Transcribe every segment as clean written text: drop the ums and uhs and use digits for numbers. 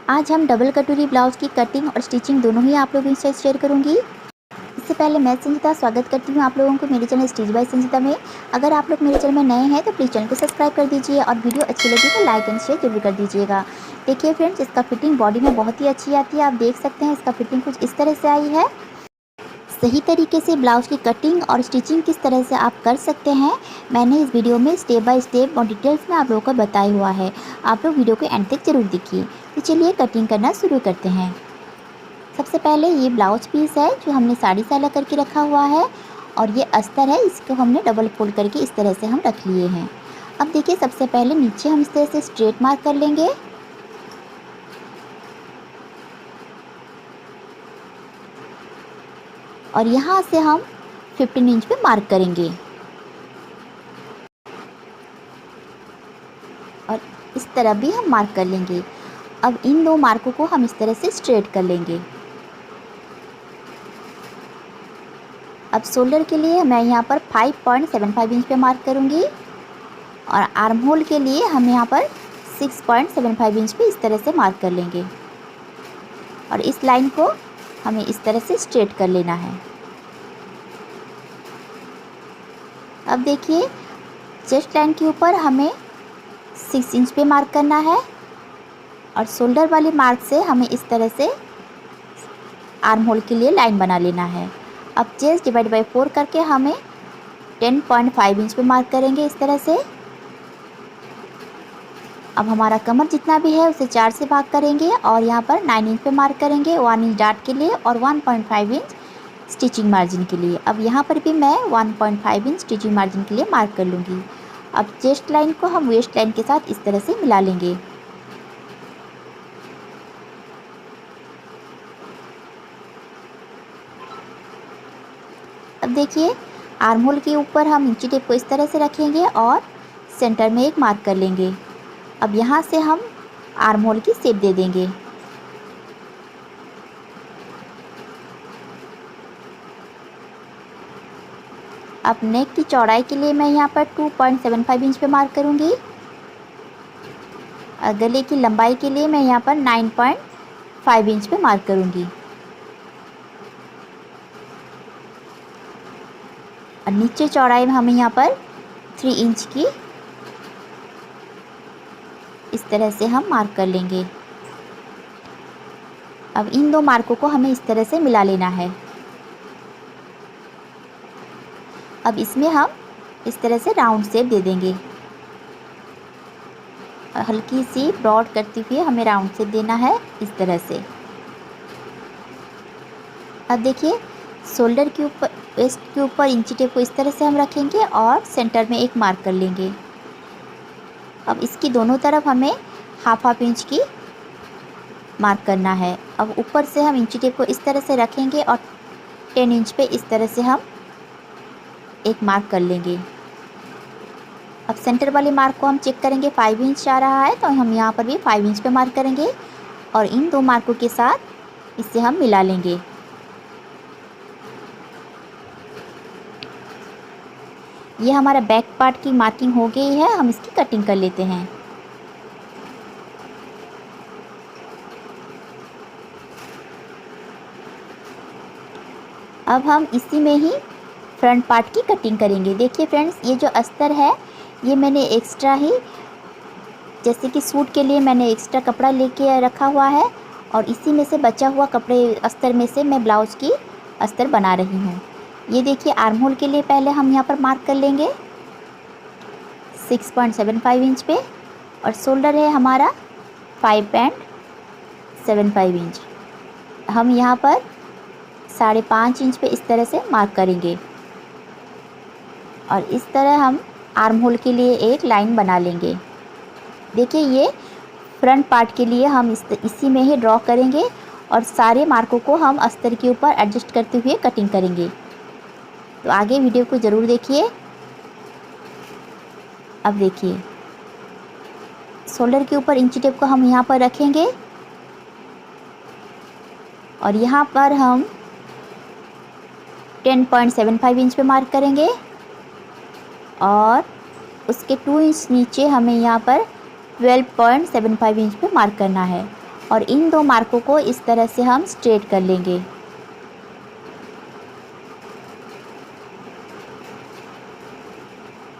आज हम डबल कटोरी ब्लाउज़ की कटिंग और स्टिचिंग दोनों ही आप लोगों के साथ शेयर करूंगी। इससे पहले मैं संजीता स्वागत करती हूँ आप लोगों को मेरे चैनल स्टिच बाय संजीता में। अगर आप लोग मेरे चैनल में नए हैं तो प्लीज़ चैनल को सब्सक्राइब कर दीजिए और वीडियो अच्छी लगी तो लाइक एंड शेयर जरूर कर दीजिएगा। देखिए फ्रेंड्स, इसका फिटिंग बॉडी में बहुत ही अच्छी आती है। आप देख सकते हैं इसका फिटिंग कुछ इस तरह से आई है। सही तरीके से ब्लाउज़ की कटिंग और स्टिचिंग किस तरह से आप कर सकते हैं, मैंने इस वीडियो में स्टेप बाय स्टेप और डिटेल्स में आप लोगों को बताया हुआ है। आप लोग वीडियो को एंड तक जरूर देखिए। तो चलिए कटिंग करना शुरू करते हैं। सबसे पहले ये ब्लाउज पीस है जो हमने साड़ी से अलग करके रखा हुआ है, और ये अस्तर है, इसको हमने डबल फोल्ड करके इस तरह से हम रख लिए हैं। अब देखिए, सबसे पहले नीचे हम इस तरह से स्ट्रेट मार्क कर लेंगे और यहाँ से हम 15 इंच पे मार्क करेंगे और इस तरह भी हम मार्क कर लेंगे। अब इन दो मार्कों को हम इस तरह से स्ट्रेट कर लेंगे। अब शोल्डर के लिए मैं यहाँ पर 5.75 इंच पे मार्क करूँगी और आर्म होल के लिए हम यहाँ पर 6.75 इंच पे इस तरह से मार्क कर लेंगे और इस लाइन को हमें इस तरह से स्ट्रेट कर लेना है। अब देखिए, चेस्ट लाइन के ऊपर हमें 6 इंच पे मार्क करना है और शोल्डर वाले मार्क से हमें इस तरह से आर्म होल के लिए लाइन बना लेना है। अब चेस्ट डिवाइड बाय 4 करके हमें 10.5 इंच पे मार्क करेंगे इस तरह से। अब हमारा कमर जितना भी है उसे 4 से भाग करेंगे और यहाँ पर 9 इंच पे मार्क करेंगे 1 इंच डार्ट के लिए और 1.5 इंच स्टिचिंग मार्जिन के लिए। अब यहाँ पर भी मैं 1.5 इंच स्टिचिंग मार्जिन के लिए मार्क कर लूँगी। अब चेस्ट लाइन को हम वेस्ट लाइन के साथ इस तरह से मिला लेंगे। अब देखिए, आर्म होल के ऊपर हम इंची टेप को इस तरह से रखेंगे और सेंटर में एक मार्क कर लेंगे। अब यहाँ से हम आर्म होल की शेप दे देंगे। अब नेक की चौड़ाई के लिए मैं यहाँ पर 2.75 इंच पे मार्क करूँगी और गले की लंबाई के लिए मैं यहाँ पर 9.5 इंच पे मार्क करूँगी और नीचे चौड़ाई में हमें यहाँ पर 3 इंच की इस तरह से हम मार्क कर लेंगे। अब इन दो मार्कों को हमें इस तरह से मिला लेना है। अब इसमें हम इस तरह से राउंड शेप दे देंगे। हल्की सी ब्रॉड करते हुए हमें राउंड शेप देना है इस तरह से। अब देखिए, शोल्डर के ऊपर, वेस्ट के ऊपर इंची टेप को इस तरह से हम रखेंगे और सेंटर में एक मार्क कर लेंगे। अब इसकी दोनों तरफ हमें हाफ इंच की मार्क करना है। अब ऊपर से हम इंची टेप को इस तरह से रखेंगे और 10 इंच पे इस तरह से हम एक मार्क कर लेंगे। अब सेंटर वाले मार्क को हम चेक करेंगे, 5 इंच आ रहा है तो हम यहाँ पर भी 5 इंच पे मार्क करेंगे और इन दो मार्कों के साथ इसे हम मिला लेंगे। ये हमारा बैक पार्ट की मार्किंग हो गई है। हम इसकी कटिंग कर लेते हैं। अब हम इसी में ही फ्रंट पार्ट की कटिंग करेंगे। देखिए फ्रेंड्स, ये जो अस्तर है ये मैंने एक्स्ट्रा ही, जैसे कि सूट के लिए मैंने एक्स्ट्रा कपड़ा लेके रखा हुआ है और इसी में से बचा हुआ कपड़े अस्तर में से मैं ब्लाउज़ की अस्तर बना रही हूँ। ये देखिए, आर्म होल के लिए पहले हम यहाँ पर मार्क कर लेंगे 6.75 इंच पे और शोल्डर है हमारा 5.75 इंच। हम यहाँ पर 5.5 इंच पे इस तरह से मार्क करेंगे और इस तरह हम आर्म होल के लिए एक लाइन बना लेंगे। देखिए, ये फ्रंट पार्ट के लिए हम इसी में ही ड्रॉ करेंगे और सारे मार्कों को हम अस्तर के ऊपर एडजस्ट करते हुए कटिंग करेंगे। तो आगे वीडियो को ज़रूर देखिए। अब देखिए, शोल्डर के ऊपर इंची टेप को हम यहाँ पर रखेंगे और यहाँ पर हम 10.75 इंच पे मार्क करेंगे और उसके 2 इंच नीचे हमें यहाँ पर 12.75 इंच पे मार्क करना है और इन दो मार्कों को इस तरह से हम स्ट्रेट कर लेंगे।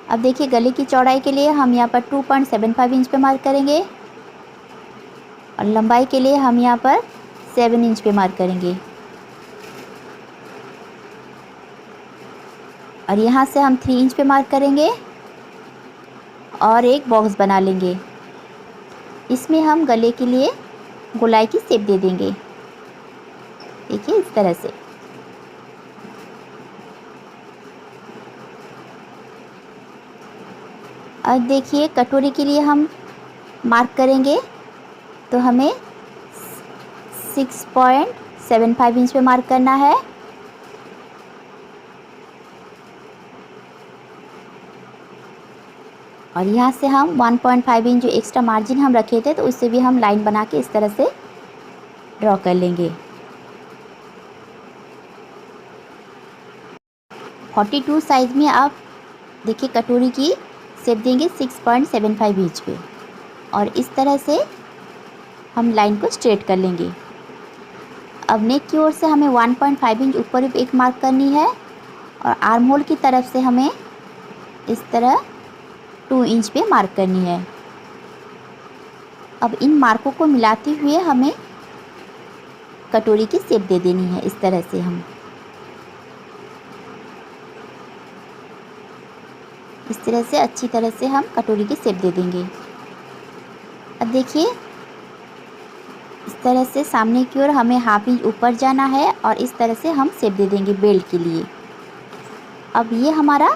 अब देखिए गले की चौड़ाई के लिए हम यहाँ पर 2.75 इंच पे मार्क करेंगे और लंबाई के लिए हम यहाँ पर 7 इंच पे मार्क करेंगे। और यहाँ से हम 3 इंच पे मार्क करेंगे और एक बॉक्स बना लेंगे। इसमें हम गले के लिए गोलाई की शेप दे देंगे, देखिए इस तरह से। अब देखिए कटोरी के लिए हम मार्क करेंगे तो हमें 6.75 इंच पे मार्क करना है। और यहाँ से हम 1.5 इंच जो एक्स्ट्रा मार्जिन हम रखे थे तो उससे भी हम लाइन बना के इस तरह से ड्रॉ कर लेंगे। 42 साइज़ में आप देखिए कटोरी की शेप देंगे 6.75 इंच पे और इस तरह से हम लाइन को स्ट्रेट कर लेंगे। अब नेक की ओर से हमें 1.5 इंच ऊपर एक मार्क करनी है और आर्म होल की तरफ से हमें इस तरह 2 इंच पे मार्क करनी है। अब इन मार्कों को मिलाते हुए हमें कटोरी की शेप दे देनी है। इस तरह से हम इस तरह से अच्छी तरह से हम कटोरी की शेप दे देंगे। अब देखिए इस तरह से सामने की ओर हमें हाफ इंच ऊपर जाना है और इस तरह से हम शेप दे देंगे बेल्ट के लिए। अब ये हमारा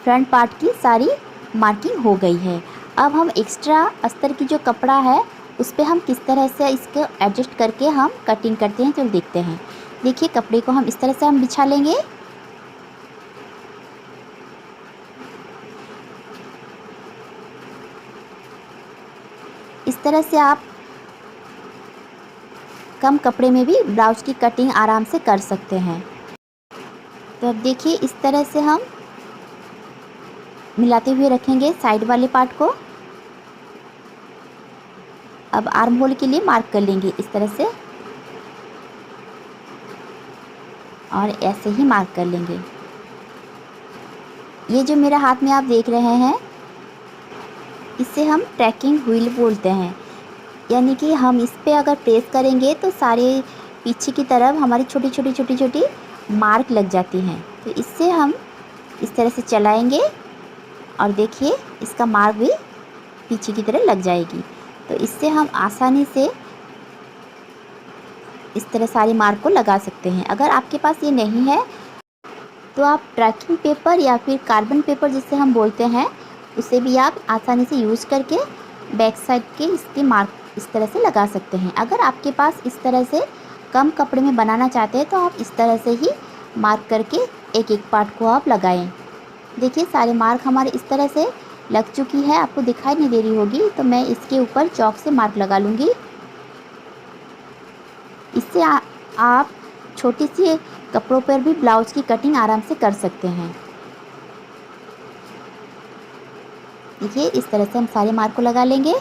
फ्रंट पार्ट की सारी मार्किंग हो गई है। अब हम एक्स्ट्रा अस्तर की जो कपड़ा है उस पर हम किस तरह से इसको एडजस्ट करके हम कटिंग करते हैं, चलो देखते हैं। देखिए कपड़े को हम इस तरह से हम बिछा लेंगे। इस तरह से आप कम कपड़े में भी ब्लाउज की कटिंग आराम से कर सकते हैं। तो अब देखिए इस तरह से हम मिलाते हुए रखेंगे साइड वाले पार्ट को। अब आर्म होल के लिए मार्क कर लेंगे इस तरह से और ऐसे ही मार्क कर लेंगे। ये जो मेरे हाथ में आप देख रहे हैं इसे हम ट्रैकिंग व्हील बोलते हैं, यानी कि हम इस पे अगर प्रेस करेंगे तो सारे पीछे की तरफ हमारी छोटी छोटी मार्क लग जाती हैं। तो इससे हम इस तरह से चलाएंगे और देखिए इसका मार्क भी पीछे की तरह लग जाएगी। तो इससे हम आसानी से इस तरह सारी मार्क को लगा सकते हैं। अगर आपके पास ये नहीं है तो आप ट्रैकिंग पेपर या फिर कार्बन पेपर जिसे हम बोलते हैं उसे भी आप आसानी से यूज़ करके बैक साइड के इसके मार्क इस तरह से लगा सकते हैं। अगर आपके पास इस तरह से कम कपड़े में बनाना चाहते हैं तो आप इस तरह से ही मार्क करके एक एक पार्ट को आप लगाएं। देखिए सारे मार्क हमारे इस तरह से लग चुकी है, आपको दिखाई नहीं दे रही होगी तो मैं इसके ऊपर चॉक से मार्क लगा लूँगी। इससे आप छोटी सी कपड़ों पर भी ब्लाउज की कटिंग आराम से कर सकते हैं। देखिए इस तरह से हम सारे मार्क को लगा लेंगे।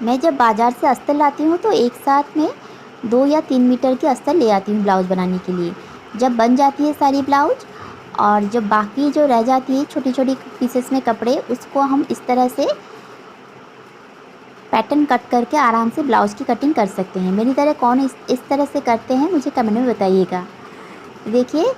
मैं जब बाज़ार से अस्तर लाती हूँ तो एक साथ में 2 या 3 मीटर के अस्तर ले आती हूँ ब्लाउज़ बनाने के लिए। जब बन जाती है सारी ब्लाउज और जब बाकी जो रह जाती है छोटी छोटी पीसेस में कपड़े उसको हम इस तरह से पैटर्न कट करके आराम से ब्लाउज़ की कटिंग कर सकते हैं। मेरी तरह कौन इस तरह से करते हैं मुझे कमेंट में बताइएगा। देखिए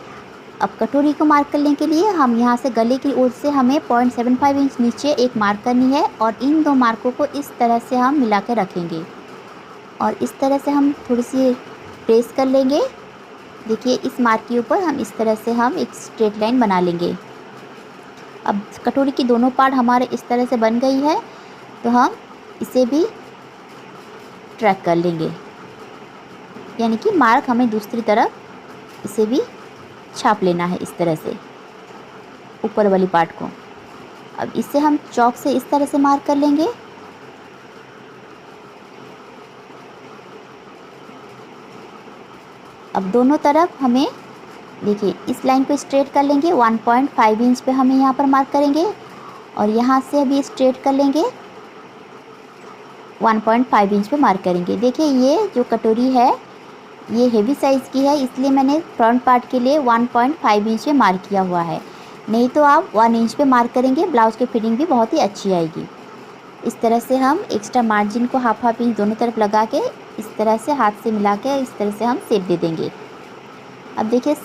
अब कटोरी को मार्क करने के लिए हम यहाँ से गले की ओर से हमें 0.75 इंच नीचे एक मार्क करनी है और इन दो मार्कों को इस तरह से हम मिला कर रखेंगे और इस तरह से हम थोड़ी सी प्रेस कर लेंगे। देखिए इस मार्क के ऊपर हम इस तरह से हम एक स्ट्रेट लाइन बना लेंगे। अब कटोरी की दोनों पार्ट हमारे इस तरह से बन गई है तो हम इसे भी ट्रैक कर लेंगे, यानी कि मार्क हमें दूसरी तरफ इसे भी छाप लेना है इस तरह से ऊपर वाली पार्ट को। अब इसे हम चॉक से इस तरह से मार्क कर लेंगे। अब दोनों तरफ हमें देखिए इस लाइन को स्ट्रेट कर लेंगे। 1.5 इंच पे हमें यहाँ पर मार्क करेंगे और यहाँ से अभी स्ट्रेट कर लेंगे 1.5 इंच पे मार्क करेंगे। देखिए ये जो कटोरी है ये हेवी साइज़ की है, इसलिए मैंने फ्रंट पार्ट के लिए 1.5 इंच पे मार्क किया हुआ है। नहीं तो आप 1 इंच पे मार्क करेंगे, ब्लाउज़ की फिटिंग भी बहुत ही अच्छी आएगी। इस तरह से हम एक्स्ट्रा मार्जिन को हाफ इंच दोनों तरफ लगा के इस तरह से हाथ से मिला के इस तरह से हम शेप दे देंगे। अब देखिए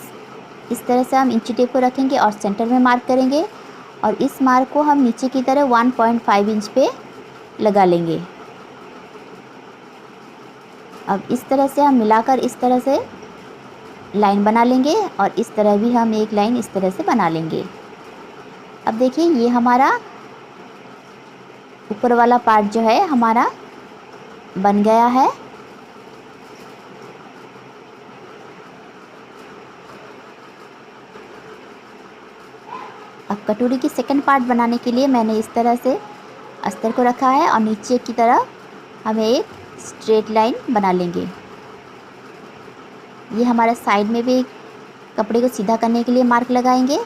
इस तरह से हम इंची टेप को रखेंगे और सेंटर में मार्क करेंगे और इस मार्क को हम नीचे की तरह 1.5 इंच पे लगा लेंगे। अब इस तरह से हम मिलाकर इस तरह से लाइन बना लेंगे और इस तरह भी हम एक लाइन इस तरह से बना लेंगे। अब देखिए ये हमारा ऊपर वाला पार्ट जो है हमारा बन गया है। अब कटोरी की सेकंड पार्ट बनाने के लिए मैंने इस तरह से अस्तर को रखा है और नीचे की तरफ हमें एक स्ट्रेट लाइन बना लेंगे। ये हमारा साइड में भी कपड़े को सीधा करने के लिए मार्क लगाएंगे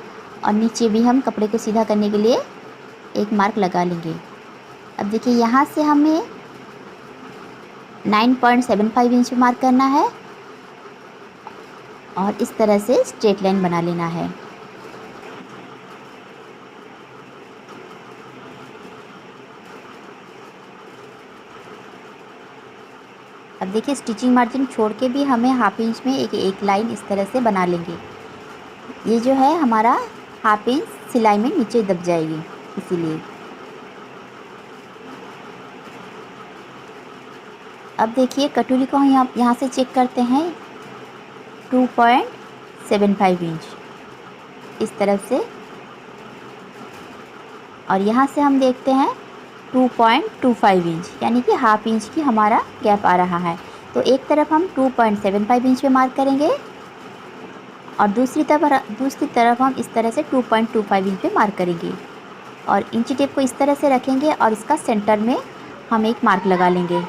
और नीचे भी हम कपड़े को सीधा करने के लिए एक मार्क लगा लेंगे। अब देखिए यहाँ से हमें 9.75 इंच पे मार्क करना है और इस तरह से स्ट्रेट लाइन बना लेना है। अब देखिए स्टिचिंग मार्जिन छोड़ के भी हमें हाफ इंच में एक लाइन इस तरह से बना लेंगे। ये जो है हमारा हाफ इंच सिलाई में नीचे दब जाएगी, इसीलिए। अब देखिए कटोरी को हम यहाँ से चेक करते हैं 2.75 इंच इस तरफ से और यहाँ से हम देखते हैं 2.25 इंच, यानी कि हाफ इंच की हमारा गैप आ रहा है। तो एक तरफ हम 2.75 इंच पे मार्क करेंगे और दूसरी तरफ हम इस तरह से 2.25 इंच पे मार्क करेंगे और इंची टेप को इस तरह से रखेंगे और इसका सेंटर में हम एक मार्क लगा लेंगे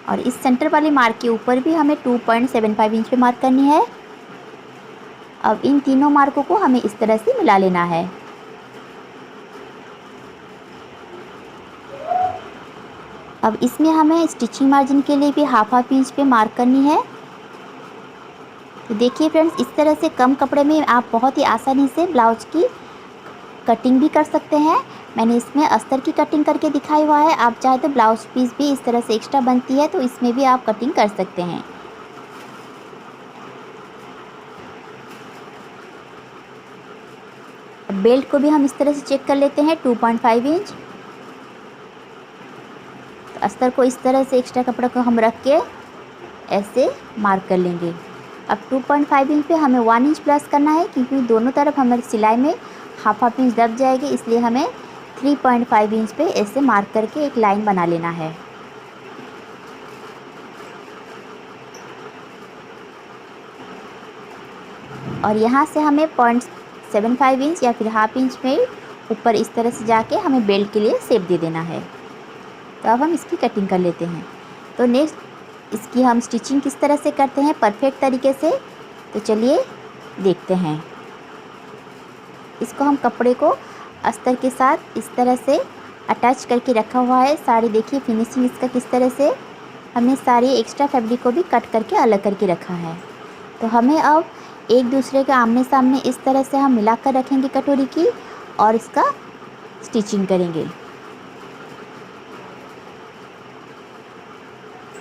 और इस सेंटर वाले मार्क के ऊपर भी हमें 2.75 इंच पे मार्क करनी है। अब इन तीनों मार्कों को हमें इस तरह से मिला लेना है। अब इसमें हमें स्टिचिंग मार्जिन के लिए भी हाफ इंच पे मार्क करनी है। तो देखिए फ्रेंड्स, इस तरह से कम कपड़े में आप बहुत ही आसानी से ब्लाउज की कटिंग भी कर सकते हैं। मैंने इसमें अस्तर की कटिंग करके दिखाई हुआ है। आप चाहे तो ब्लाउज पीस भी इस तरह से एक्स्ट्रा बनती है तो इसमें भी आप कटिंग कर सकते हैं। बेल्ट को भी हम इस तरह से चेक कर लेते हैं 2.5 इंच। तो अस्तर को इस तरह से एक्स्ट्रा कपड़ा को हम रख के ऐसे मार्क कर लेंगे। अब 2.5 इंच पे हमें 1 इंच प्लस करना है, क्योंकि दोनों तरफ हमारी सिलाई में हाफ इंच दब जाएगी, इसलिए हमें 3.5 इंच पे ऐसे मार्क करके एक लाइन बना लेना है। और यहाँ से हमें 0.75 इंच या फिर हाफ इंच में ऊपर इस तरह से जाके हमें बेल्ट के लिए शेप दे देना है। तो अब हम इसकी कटिंग कर लेते हैं। तो नेक्स्ट इसकी हम स्टिचिंग किस तरह से करते हैं परफेक्ट तरीके से, तो चलिए देखते हैं। इसको हम कपड़े को अस्तर के साथ इस तरह से अटैच करके रखा हुआ है। साड़ी देखिए फिनिशिंग इसका किस तरह से हमने सारी एक्स्ट्रा फैब्रिक को भी कट करके अलग करके रखा है। तो हमें अब एक दूसरे के आमने सामने इस तरह से हम मिलाकर रखेंगे कटोरी की और इसका स्टिचिंग करेंगे।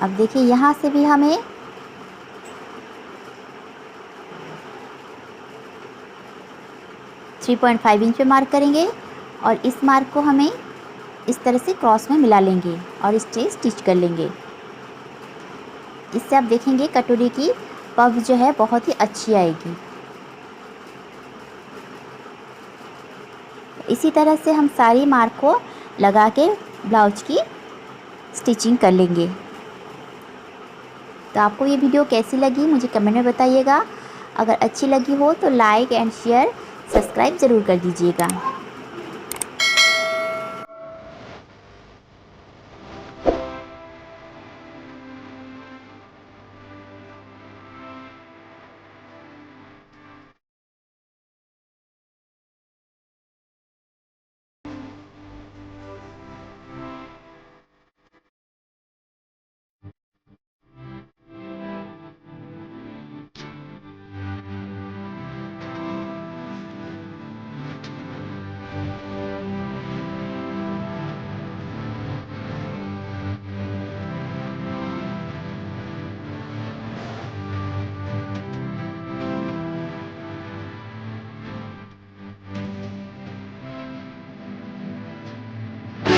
अब देखिए यहाँ से भी हमें थ्री 3.5 इंच पे मार्क करेंगे और इस मार्क को हमें इस तरह से क्रॉस में मिला लेंगे और इसे स्टिच कर लेंगे। इससे आप देखेंगे कटोरी की पफ जो है बहुत ही अच्छी आएगी। इसी तरह से हम सारी मार्क को लगा के ब्लाउज की स्टिचिंग कर लेंगे। तो आपको ये वीडियो कैसी लगी मुझे कमेंट में बताइएगा। अगर अच्छी लगी हो तो लाइक एंड शेयर सब्सक्राइब ज़रूर कर दीजिएगा।